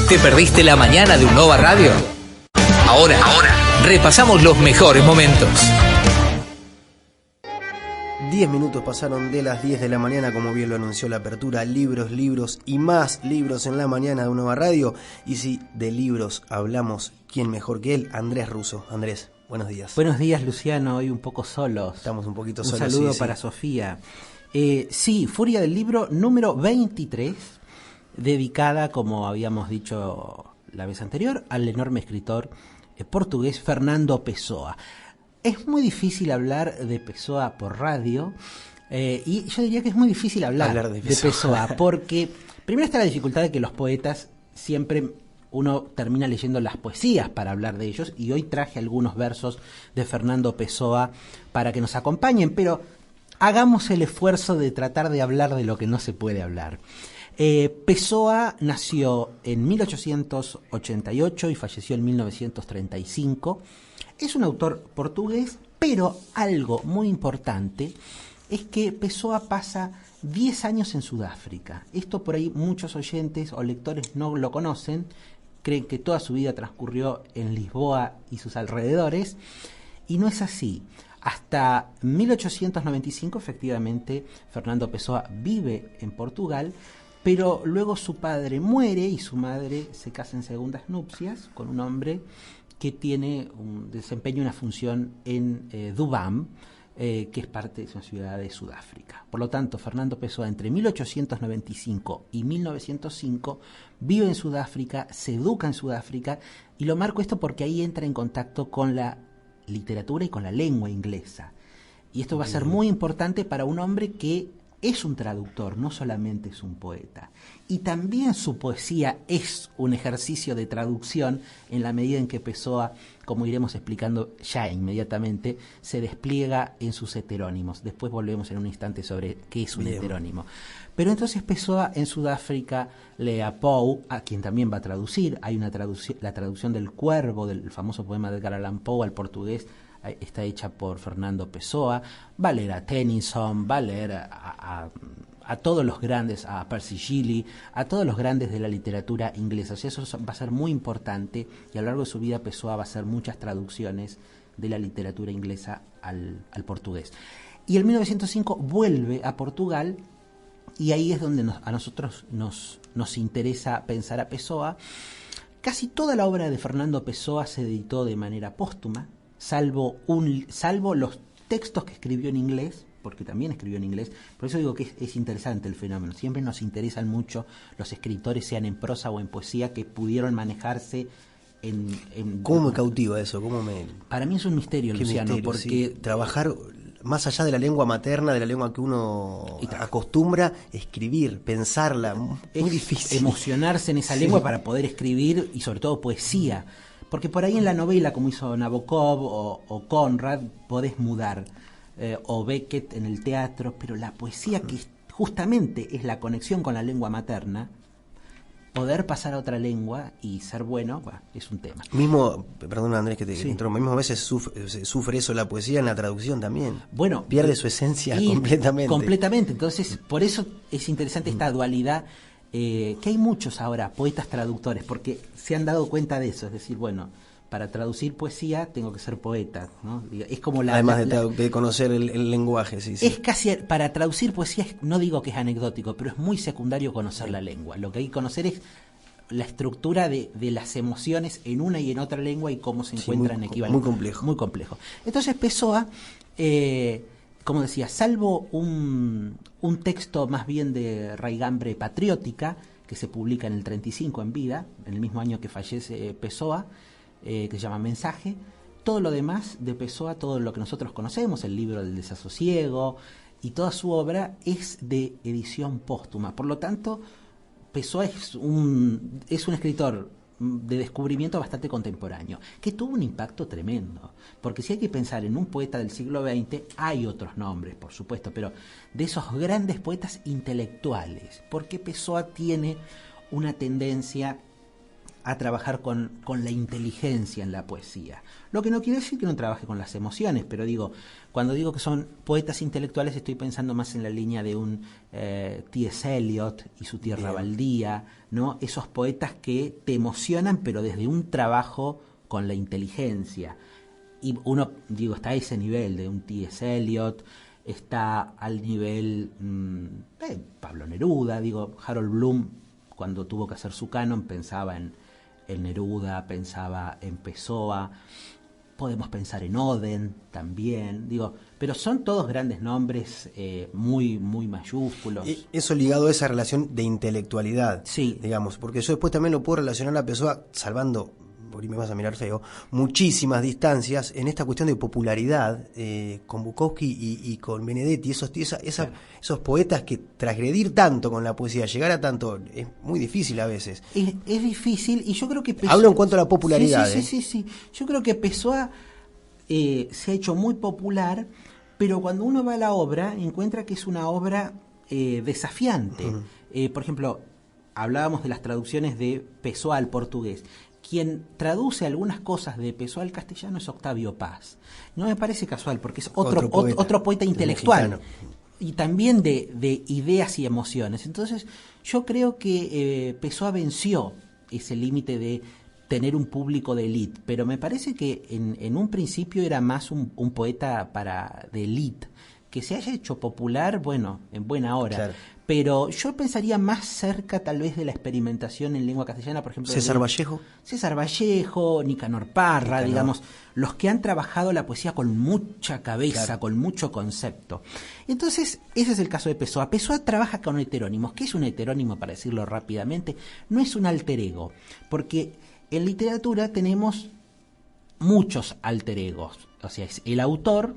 ¿Te perdiste la mañana de Unova Radio? Ahora, repasamos los mejores momentos. 10 minutos pasaron de las 10 de la mañana, como bien lo anunció la apertura. Libros y más libros en la mañana de Unova Radio. Y si de libros hablamos, ¿quién mejor que él? Andrés Russo. Andrés, buenos días. Buenos días, Luciano. Hoy un poco solos. Estamos un poquito solos. Un saludo para Sofía. Sí, Furia del Libro número 23, dedicada, como habíamos dicho la vez anterior, al enorme escritor portugués Fernando Pessoa. Es muy difícil hablar de Pessoa por radio, y yo diría que es muy difícil hablar de Pessoa, porque primero está la dificultad de que los poetas siempre uno termina leyendo las poesías para hablar de ellos, y hoy traje algunos versos de Fernando Pessoa para que nos acompañen, pero hagamos el esfuerzo de tratar de hablar de lo que no se puede hablar. Pessoa nació en 1888 y falleció en 1935. Es un autor portugués, pero algo muy importante es que Pessoa pasa 10 años en Sudáfrica. Esto por ahí muchos oyentes o lectores no lo conocen, creen que toda su vida transcurrió en Lisboa y sus alrededores, y no es así. Hasta 1895, efectivamente, Fernando Pessoa vive en Portugal, pero luego su padre muere y su madre se casa en segundas nupcias con un hombre que desempeña una función en Dubam, que es una ciudad de Sudáfrica. Por lo tanto, Fernando Pessoa entre 1895 y 1905 vive en Sudáfrica, se educa en Sudáfrica, y lo marco esto porque ahí entra en contacto con la literatura y con la lengua inglesa. Y esto va a ser muy importante para un hombre que es un traductor, no solamente es un poeta. Y también su poesía es un ejercicio de traducción en la medida en que Pessoa, como iremos explicando ya inmediatamente, se despliega en sus heterónimos. Después volvemos en un instante sobre qué es un heterónimo. Pero entonces Pessoa en Sudáfrica lee a Poe, a quien también va a traducir. Hay la traducción del Cuervo, del famoso poema de Edgar Allan Poe al portugués, está hecha por Fernando Pessoa. Va a leer a Tennyson, va a leer a todos los grandes, a Percy Shelley, a todos los grandes de la literatura inglesa. O sea, eso va a ser muy importante, y a lo largo de su vida Pessoa va a hacer muchas traducciones de la literatura inglesa al portugués. Y en 1905 vuelve a Portugal, y ahí es donde a nosotros nos interesa pensar a Pessoa. Casi toda la obra de Fernando Pessoa se editó de manera póstuma, salvo los textos que escribió en inglés, porque también escribió en inglés. Por eso digo que es interesante el fenómeno. Siempre nos interesan mucho los escritores, sean en prosa o en poesía, que pudieron manejarse en ¿Cómo me cautiva eso? Para mí es un misterio, Luciano, porque sí, trabajar más allá de la lengua materna, de la lengua que uno acostumbra, escribir, pensarla, muy difícil. Emocionarse en esa lengua para poder escribir, y sobre todo poesía. Porque por ahí en la novela, como hizo Nabokov o Conrad, podés mudar, o Beckett en el teatro, pero la poesía, que justamente es la conexión con la lengua materna, poder pasar a otra lengua y ser bueno, es un tema. Perdón Andrés que te interrumpa, mismo a veces sufre eso la poesía en la traducción también. Bueno, pierde su esencia completamente. Completamente, entonces por eso es interesante esta dualidad, que hay muchos ahora poetas traductores, porque se han dado cuenta de eso, es decir, bueno, para traducir poesía tengo que ser poeta, ¿no? Es como además de conocer el lenguaje, sí. Es casi, para traducir poesía, no digo que es anecdótico, pero es muy secundario conocer la lengua. Lo que hay que conocer es la estructura de las emociones en una y en otra lengua y cómo se encuentran equivalentes. Muy complejo. Entonces Pessoa, como decía, salvo un texto más bien de raigambre patriótica, que se publica en el 35 en vida, en el mismo año que fallece Pessoa, que se llama Mensaje, todo lo demás de Pessoa, todo lo que nosotros conocemos, el libro del desasosiego y toda su obra, es de edición póstuma. Por lo tanto, Pessoa es un escritor de descubrimiento bastante contemporáneo, que tuvo un impacto tremendo, porque si hay que pensar en un poeta del siglo XX, hay otros nombres, por supuesto, pero de esos grandes poetas intelectuales, porque Pessoa tiene una tendencia a trabajar con la inteligencia en la poesía. Lo que no quiere decir que no trabaje con las emociones, pero cuando digo que son poetas intelectuales estoy pensando más en la línea de un T.S. Eliot y su Tierra Baldía, ¿no? Esos poetas que te emocionan pero desde un trabajo con la inteligencia. Y uno, está a ese nivel de un T.S. Eliot, está al nivel Pablo Neruda, Harold Bloom cuando tuvo que hacer su canon pensaba en Neruda, pensaba en Pessoa, podemos pensar en Oden también, pero son todos grandes nombres muy, muy mayúsculos. Eso ligado a esa relación de intelectualidad, sí, digamos, porque yo después también lo puedo relacionar a Pessoa, salvando, por ahí me vas a mirar feo, muchísimas distancias en esta cuestión de popularidad con Bukowski y con Benedetti, esos poetas que transgredir tanto con la poesía, llegar a tanto, es muy difícil a veces. Es difícil, y yo creo que Hablo en cuanto a la popularidad. Sí. Yo creo que Pessoa se ha hecho muy popular, pero cuando uno va a la obra encuentra que es una obra desafiante. Por ejemplo, hablábamos de las traducciones de Pessoa al portugués. Quien traduce algunas cosas de Pessoa al castellano es Octavio Paz. No me parece casual, porque es otro poeta intelectual y también de ideas y emociones. Entonces, yo creo que Pessoa venció ese límite de tener un público de élite, pero me parece que en un principio era más un poeta de élite. Que se haya hecho popular, bueno, en buena hora. Claro. Pero yo pensaría más cerca tal vez de la experimentación en lengua castellana, por ejemplo. César Vallejo, Nicanor Parra, digamos, los que han trabajado la poesía con mucha cabeza, claro, con mucho concepto. Entonces, ese es el caso de Pessoa. Pessoa trabaja con heterónimos. ¿Qué es un heterónimo, para decirlo rápidamente? No es un alter ego, porque en literatura tenemos muchos alter egos. O sea, es el autor,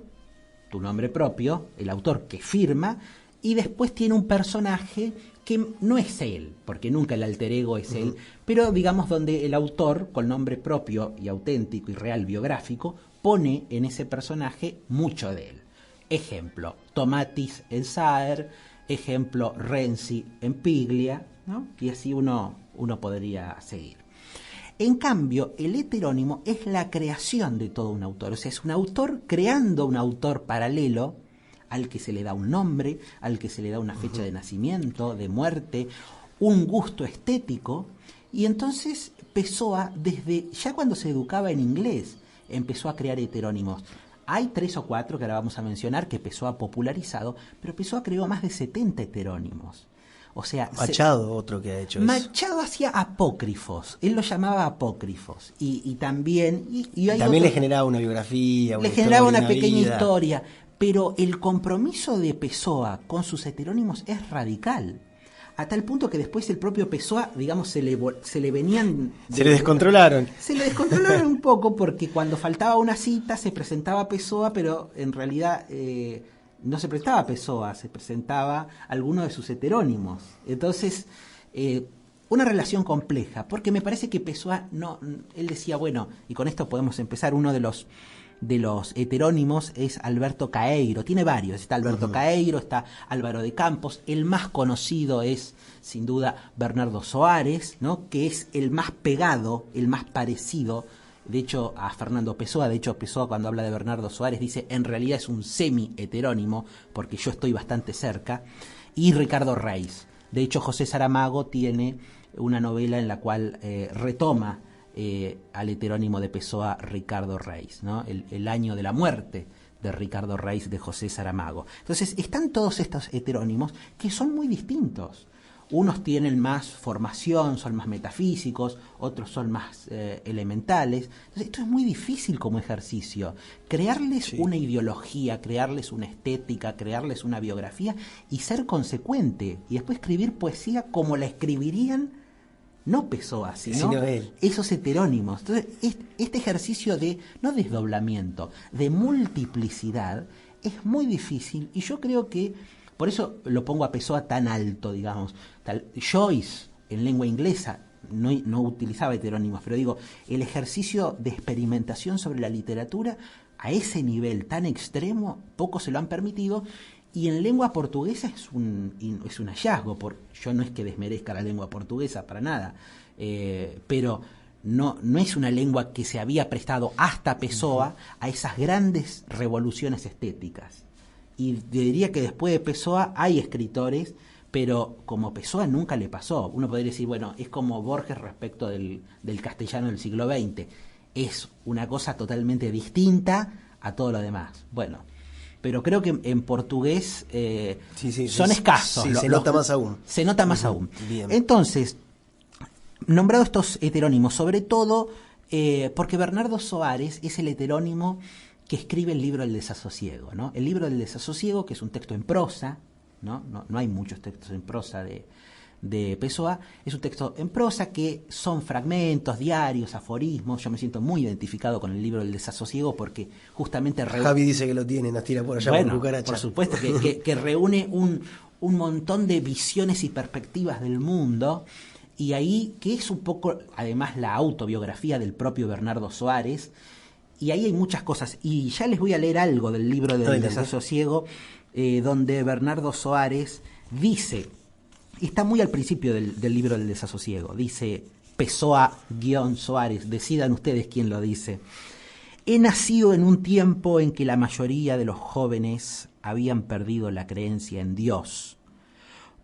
tu nombre propio, el autor que firma, y después tiene un personaje que no es él, porque nunca el alter ego es él, pero digamos donde el autor, con nombre propio y auténtico y real biográfico, pone en ese personaje mucho de él. Ejemplo, Tomatis en Saer, ejemplo, Renzi en Piglia, ¿no? Y así uno podría seguir. En cambio, el heterónimo es la creación de todo un autor. O sea, es un autor creando un autor paralelo al que se le da un nombre, al que se le da una fecha de nacimiento, de muerte, un gusto estético. Y entonces Pessoa, desde ya cuando se educaba en inglés, empezó a crear heterónimos. Hay 3 o 4 que ahora vamos a mencionar que Pessoa popularizado, pero Pessoa creó más de 70 heterónimos. O sea, Machado, otro que ha hecho eso. Machado hacía apócrifos, él lo llamaba apócrifos, y también... Y también le generaba una biografía, le generaba una pequeña historia, pero el compromiso de Pessoa con sus heterónimos es radical, a tal punto que después el propio Pessoa, digamos, se le venían... Se le descontrolaron. Se le descontrolaron un poco, porque cuando faltaba una cita se presentaba Pessoa, pero en realidad... no se presentaba Pessoa, se presentaba alguno de sus heterónimos. Entonces, una relación compleja, porque me parece que Pessoa él decía, bueno, y con esto podemos empezar, uno de los heterónimos es Alberto Caeiro, tiene varios, está Alberto Caeiro, está Álvaro de Campos, el más conocido es, sin duda, Bernardo Soares, ¿no? Que es el más pegado, el más parecido, de hecho, a Fernando Pessoa. De hecho, Pessoa, cuando habla de Bernardo Soares, dice, en realidad es un semi-heterónimo, porque yo estoy bastante cerca. Y Ricardo Reis. De hecho, José Saramago tiene una novela en la cual retoma al heterónimo de Pessoa, Ricardo Reis, ¿no? El año de la muerte de Ricardo Reis, de José Saramago. Entonces, están todos estos heterónimos que son muy distintos. Unos tienen más formación, son más metafísicos, otros son más elementales. Entonces, esto es muy difícil como ejercicio. Crearles una ideología, crearles una estética, crearles una biografía y ser consecuente. Y después escribir poesía como la escribirían, no Pessoa, sino esos heterónimos. Entonces, este ejercicio de, no desdoblamiento, de multiplicidad, es muy difícil, y yo creo que por eso lo pongo a Pessoa tan alto, digamos. Joyce, en lengua inglesa, no utilizaba heterónimos, pero digo, el ejercicio de experimentación sobre la literatura a ese nivel tan extremo, pocos se lo han permitido, y en lengua portuguesa es un hallazgo. Yo no es que desmerezca la lengua portuguesa, para nada, pero no es una lengua que se había prestado hasta Pessoa a esas grandes revoluciones estéticas. Y diría que después de Pessoa hay escritores, pero como Pessoa nunca le pasó. Uno podría decir, bueno, es como Borges respecto del castellano del siglo XX. Es una cosa totalmente distinta a todo lo demás. Bueno, pero creo que en portugués son escasos. Sí, se nota más aún. Se nota más aún. Bien. Entonces, nombrado estos heterónimos, sobre todo porque Bernardo Soares es el heterónimo que escribe el libro del desasosiego, ¿no? El libro del desasosiego, que es un texto en prosa, no hay muchos textos en prosa de Pessoa, es un texto en prosa que son fragmentos, diarios, aforismos. Yo me siento muy identificado con el libro del desasosiego porque justamente... Javi dice que lo tiene, nos tira por allá bueno, por cucaracha. por supuesto, que reúne un montón de visiones y perspectivas del mundo, y ahí, que es un poco, además, la autobiografía del propio Bernardo Soares, y ahí hay muchas cosas. Y ya les voy a leer algo del libro del desasosiego, donde Bernardo Soares dice... Está muy al principio del libro del desasosiego. Dice Pessoa-Soares, decidan ustedes quién lo dice. He nacido en un tiempo en que la mayoría de los jóvenes habían perdido la creencia en Dios,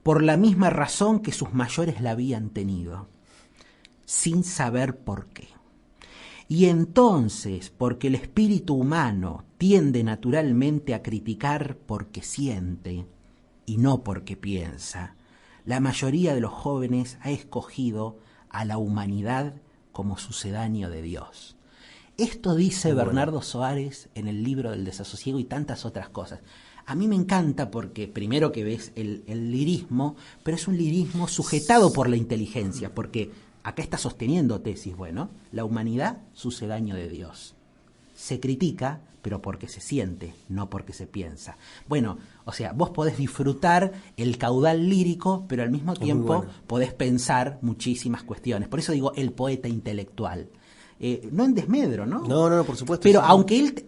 por la misma razón que sus mayores la habían tenido, sin saber por qué. Y entonces, porque el espíritu humano tiende naturalmente a criticar porque siente y no porque piensa, la mayoría de los jóvenes ha escogido a la humanidad como sucedáneo de Dios. Esto dice Bernardo Soares en el libro del desasosiego y tantas otras cosas. A mí me encanta porque primero que ves el lirismo, pero es un lirismo sujetado por la inteligencia, porque acá está sosteniendo tesis, bueno, la humanidad sucedáneo de Dios. Se critica, pero porque se siente, no porque se piensa. Bueno, o sea, vos podés disfrutar el caudal lírico, pero al mismo tiempo podés pensar muchísimas cuestiones. Por eso digo el poeta intelectual. No en desmedro, ¿no? No, por supuesto. Pero sí.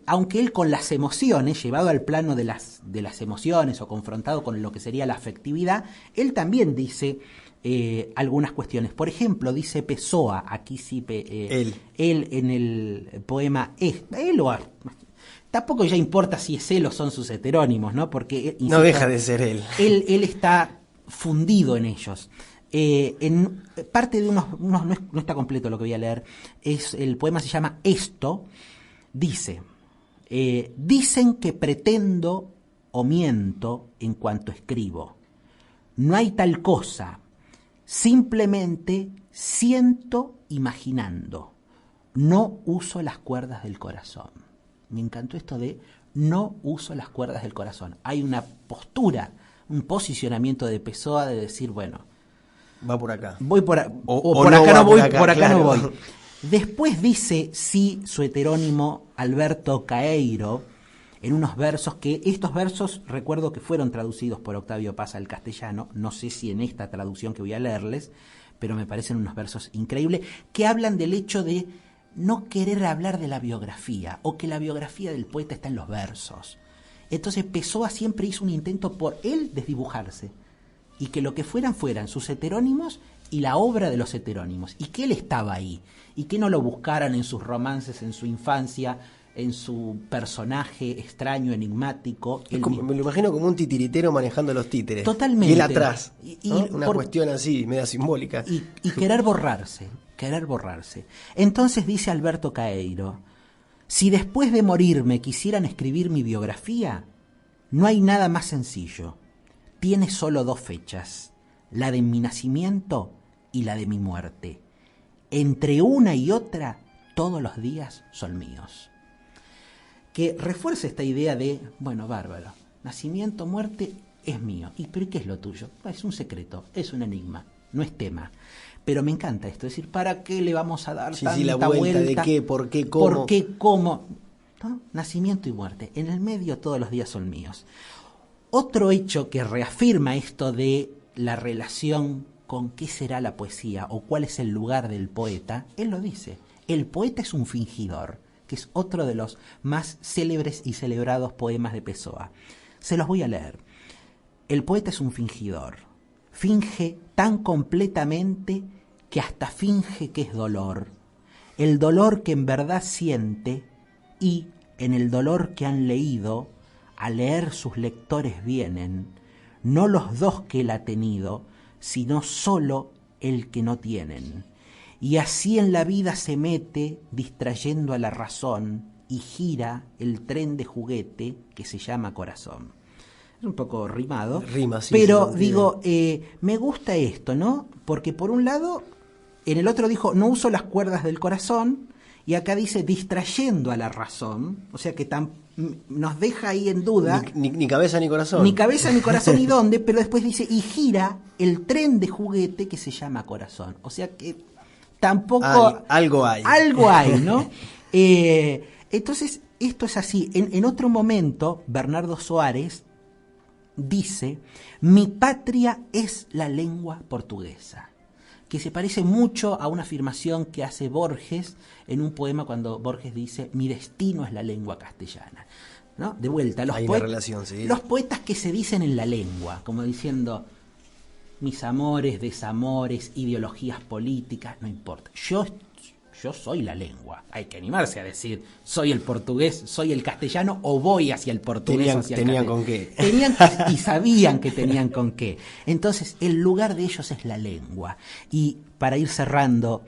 aunque él con las emociones, llevado al plano de las emociones o confrontado con lo que sería la afectividad, él también dice algunas cuestiones. Por ejemplo, dice Pessoa, aquí sí, él en el poema, él o tampoco ya importa si es él o son sus heterónimos, ¿no? Porque insisto, no deja de ser él. Él está fundido en ellos. En parte de no está completo lo que voy a leer, el poema se llama Esto, dice, dicen que pretendo o miento en cuanto escribo. No hay tal cosa, simplemente siento imaginando. No uso las cuerdas del corazón. Me encantó esto de no uso las cuerdas del corazón. Hay una postura, un posicionamiento de Pessoa de decir, bueno, va por acá. Voy por por acá no voy, por acá no voy. Después dice, sí, su heterónimo Alberto Caeiro, en unos versos que, estos versos recuerdo que fueron traducidos por Octavio Paz al castellano, no sé si en esta traducción que voy a leerles, pero me parecen unos versos increíbles, que hablan del hecho de no querer hablar de la biografía, o que la biografía del poeta está en los versos. Entonces Pessoa siempre hizo un intento por él desdibujarse, y que lo que fueran sus heterónimos y la obra de los heterónimos, y que él estaba ahí, y que no lo buscaran en sus romances, en su infancia, en su personaje extraño, enigmático. Me lo imagino como un titiritero manejando los títeres. Totalmente. Y él atrás, ¿no? Una cuestión así, media simbólica. Y querer borrarse. Entonces dice Alberto Caeiro, si después de morirme quisieran escribir mi biografía, no hay nada más sencillo. Tiene solo 2 fechas, la de mi nacimiento y la de mi muerte. Entre una y otra, todos los días son míos. Que refuerce esta idea de, bueno, bárbaro, nacimiento, muerte, es mío. ¿Pero qué es lo tuyo? Es un secreto, es un enigma, no es tema. Pero me encanta esto, es decir, ¿para qué le vamos a dar tanta la vuelta de qué, por qué, cómo? ¿Por qué, cómo? ¿No? Nacimiento y muerte, en el medio todos los días son míos. Otro hecho que reafirma esto de la relación con qué será la poesía o cuál es el lugar del poeta, él lo dice, el poeta es un fingidor, que es otro de los más célebres y celebrados poemas de Pessoa. Se los voy a leer. El poeta es un fingidor, finge tan completamente que hasta finge que es dolor, el dolor que en verdad siente y en el dolor que han leído, a leer sus lectores vienen, no los dos que él ha tenido, sino solo el que no tienen. Y así en la vida se mete, distrayendo a la razón, y gira el tren de juguete que se llama corazón. Es un poco rimado, Rima, sí, pero sí, digo, me gusta esto, ¿no? Porque por un lado, en el otro dijo, no uso las cuerdas del corazón, y acá dice distrayendo a la razón, o sea que nos deja ahí en duda. Ni cabeza ni corazón. Ni cabeza ni corazón ni dónde, pero después dice, y gira el tren de juguete que se llama corazón. O sea que tampoco... Algo hay. Algo hay, ¿no? Entonces, esto es así. En otro momento, Bernardo Soares dice, mi patria es la lengua portuguesa, que se parece mucho a una afirmación que hace Borges en un poema cuando Borges dice, mi destino es la lengua castellana. ¿No? De vuelta, Hay una relación, sí. Los poetas que se dicen en la lengua, como diciendo, mis amores, desamores, ideologías políticas, no importa. Yo soy la lengua. Hay que animarse a decir, soy el portugués, soy el castellano o voy hacia el portugués. Tenían con qué. Y sabían que tenían con qué. Entonces, el lugar de ellos es la lengua. Y para ir cerrando,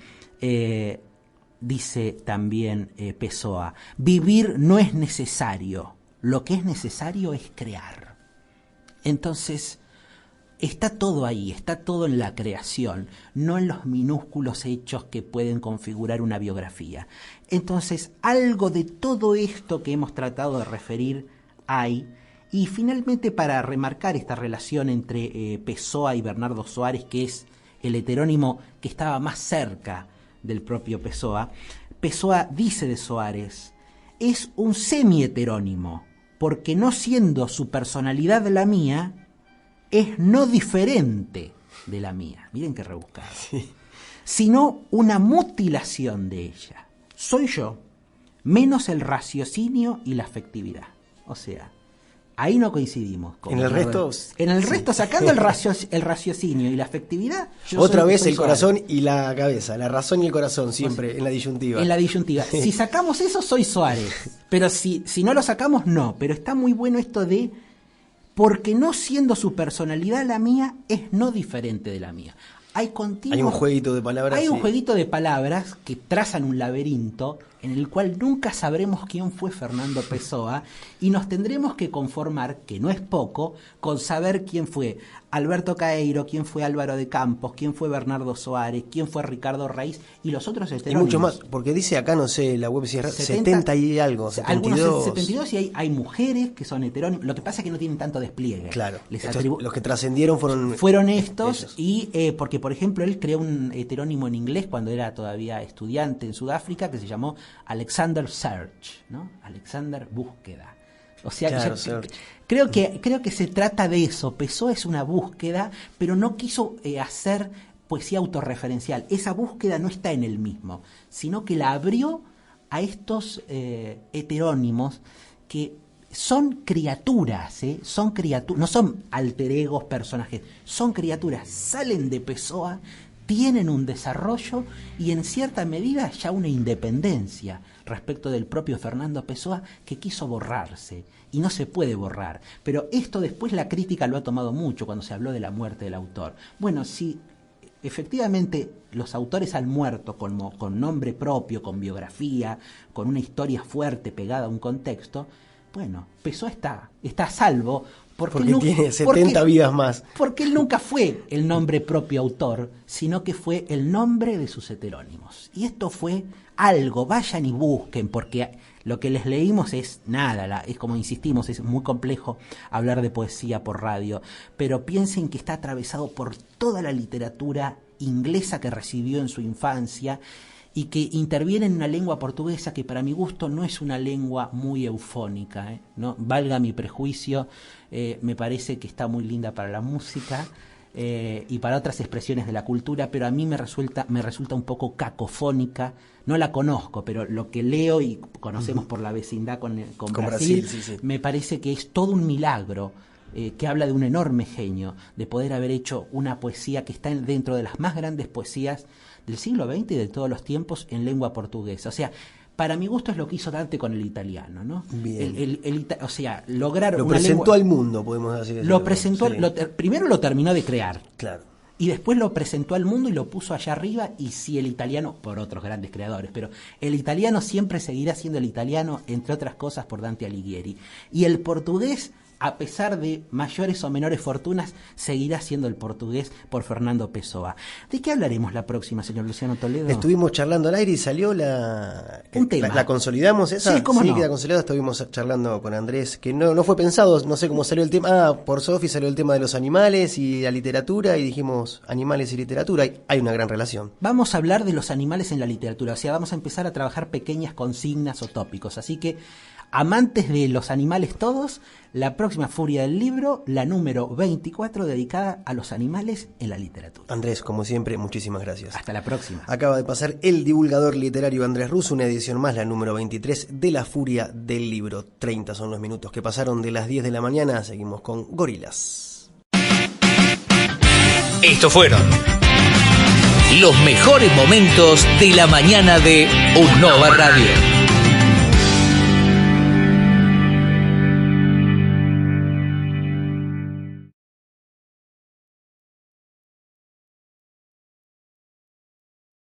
dice también Pessoa, vivir no es necesario. Lo que es necesario es crear. Entonces, está todo ahí, está todo en la creación, no en los minúsculos hechos que pueden configurar una biografía. Entonces, algo de todo esto que hemos tratado de referir hay. Y finalmente, para remarcar esta relación entre Pessoa y Bernardo Soares, que es el heterónimo que estaba más cerca del propio Pessoa, Pessoa dice de Soares, es un semi-heterónimo, porque no siendo su personalidad la mía, es no diferente de la mía. Miren qué rebuscado. Sí. Sino una mutilación de ella. Soy yo, menos el raciocinio y la afectividad. O sea, ahí no coincidimos. En el resto... En el resto, sacando el raciocinio y la afectividad... Otra vez el corazón y la cabeza. La razón y el corazón, siempre, en la disyuntiva. En la disyuntiva. Sí. Si sacamos eso, soy Soares. Pero si no lo sacamos, no. Pero está muy bueno esto de... Porque no siendo su personalidad la mía, es no diferente de la mía. Hay un jueguito de palabras. Hay un jueguito de palabras que trazan un laberinto en el cual nunca sabremos quién fue Fernando Pessoa y nos tendremos que conformar, que no es poco, con saber quién fue Alberto Caeiro, quién fue Álvaro de Campos, quién fue Bernardo Soares, quién fue Ricardo Reis y los otros heterónimos. Y mucho más, porque dice acá, no sé, la web si es 70 y algo, 72. Algunos 72 y hay mujeres que son heterónimos. Lo que pasa es que no tienen tanto despliegue. Claro, los que trascendieron fueron estos y porque, por ejemplo, él creó un heterónimo en inglés cuando era todavía estudiante en Sudáfrica que se llamó Alexander Search, ¿no? Alexander Búsqueda. O sea, claro, creo que se trata de eso. Pessoa es una búsqueda, pero no quiso hacer poesía autorreferencial. Esa búsqueda no está en él mismo, sino que la abrió a estos heterónimos que son criaturas, son criaturas, no son alter egos, personajes, son criaturas, salen de Pessoa, tienen un desarrollo y en cierta medida ya una independencia respecto del propio Fernando Pessoa que quiso borrarse y no se puede borrar. Pero esto después la crítica lo ha tomado mucho cuando se habló de la muerte del autor. Bueno, si efectivamente los autores han muerto con nombre propio, con biografía, con una historia fuerte pegada a un contexto, bueno, Pessoa está a salvo porque tiene 70 vidas más. Porque él nunca fue el nombre propio autor, sino que fue el nombre de sus heterónimos. Y esto fue algo, vayan y busquen, porque lo que les leímos es nada, es como insistimos, es muy complejo hablar de poesía por radio, pero piensen que está atravesado por toda la literatura inglesa que recibió en su infancia y que interviene en una lengua portuguesa que para mi gusto no es una lengua muy eufónica, ¿no? Valga mi prejuicio, me parece que está muy linda para la música y para otras expresiones de la cultura, pero a mí me resulta un poco cacofónica. No la conozco, pero lo que leo y conocemos por la vecindad con Brasil, sí. Me parece que es todo un milagro. Que habla de un enorme genio, de poder haber hecho una poesía que está dentro de las más grandes poesías del siglo XX y de todos los tiempos en lengua portuguesa. O sea, para mi gusto es lo que hizo Dante con el italiano, ¿no? Bien. O sea, lograr Lo una presentó lengua, al mundo, podemos decir. lo presentó, Sí. Primero lo terminó de crear. Claro. Y después lo presentó al mundo y lo puso allá arriba, y si el italiano, por otros grandes creadores, pero el italiano siempre seguirá siendo el italiano, entre otras cosas, por Dante Alighieri. Y el portugués, a pesar de mayores o menores fortunas, seguirá siendo el portugués por Fernando Pessoa. ¿De qué hablaremos la próxima, señor Luciano Toledo? Estuvimos charlando al aire y salió Un tema. ¿La consolidamos esa? Sí, ¿cómo no? queda consolidada. Estuvimos charlando con Andrés, que no fue pensado, no sé cómo salió el tema. Por Sofi salió el tema de los animales y la literatura, y dijimos animales y literatura. Hay una gran relación. Vamos a hablar de los animales en la literatura, o sea, vamos a empezar a trabajar pequeñas consignas o tópicos. Así que, amantes de los animales todos, la próxima Furia del Libro, la número 24, dedicada a los animales en la literatura. Andrés, como siempre, muchísimas gracias. Hasta la próxima. Acaba de pasar el divulgador literario Andrés Russo, una edición más, la número 23 de la Furia del Libro. 30 son los minutos que pasaron de las 10 de la mañana. Seguimos con Gorilas. Estos fueron los mejores momentos de la mañana de Unova Radio.